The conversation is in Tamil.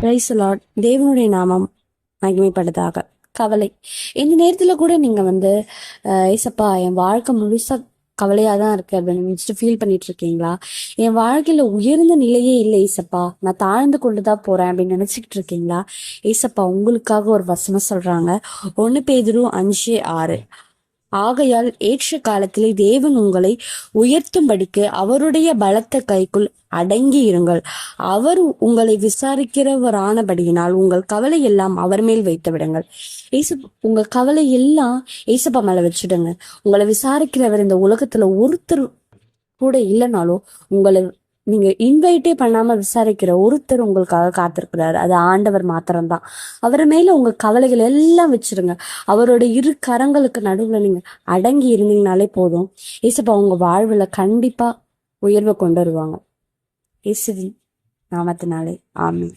Praise the Lord. தேவனுடைய நாமம் மகிமைப்படுதாக. கவலை இந்த நேரத்துல கூட நீங்க ஏசப்பா என் வாழ்க்கை முழுசா கவலையா தான் இருக்கு அப்படின்னு ஃபீல் பண்ணிட்டு இருக்கீங்களா? என் வாழ்க்கையில உயர்ந்த நிலையே இல்லை ஏசப்பா, நான் தாழ்ந்து கொண்டுதான் போறேன் அப்படின்னு நினைச்சுக்கிட்டு இருக்கீங்களா? ஏசப்பா உங்களுக்காக ஒரு வசனம் சொல்றாங்க. 1 பேதுரு 5:6. ஆகையால் ஏற்ற காலத்திலே தேவன் உங்களை உயர்த்தும்படிக்கு அவருடைய பலத்த கைக்குள் அடங்கி இருங்கள். அவர் உங்களை விசாரிக்கிறவரானபடியினால் உங்கள் கவலை எல்லாம் அவர் மேல் வைத்து விடுங்கள். உங்க கவலை எல்லாம் ஏசப்பா மேல வச்சுடுங்க. உங்களை விசாரிக்கிறவர் இந்த உலகத்துல ஒருத்தர் கூட இல்லைனாலும் உங்களை நீங்க இன்வைட்டே பண்ணாம விசாரிக்கிற ஒருத்தர் உங்களுக்காக காத்திருக்கிறாரு. அது ஆண்டவர் மாத்திரம்தான். அவர் மேல உங்க கவலைகள் எல்லாம் வச்சிருங்க. அவரோட இரு கரங்களுக்கு நடுவுல நீங்க அடங்கி இருந்தீங்கனாலே போதும். ஏசப்பா உங்க வாழ்வுல கண்டிப்பா உயர்வை கொண்டு வருவாங்க. இயேசுவின் நாமத்தினாலே ஆமென்.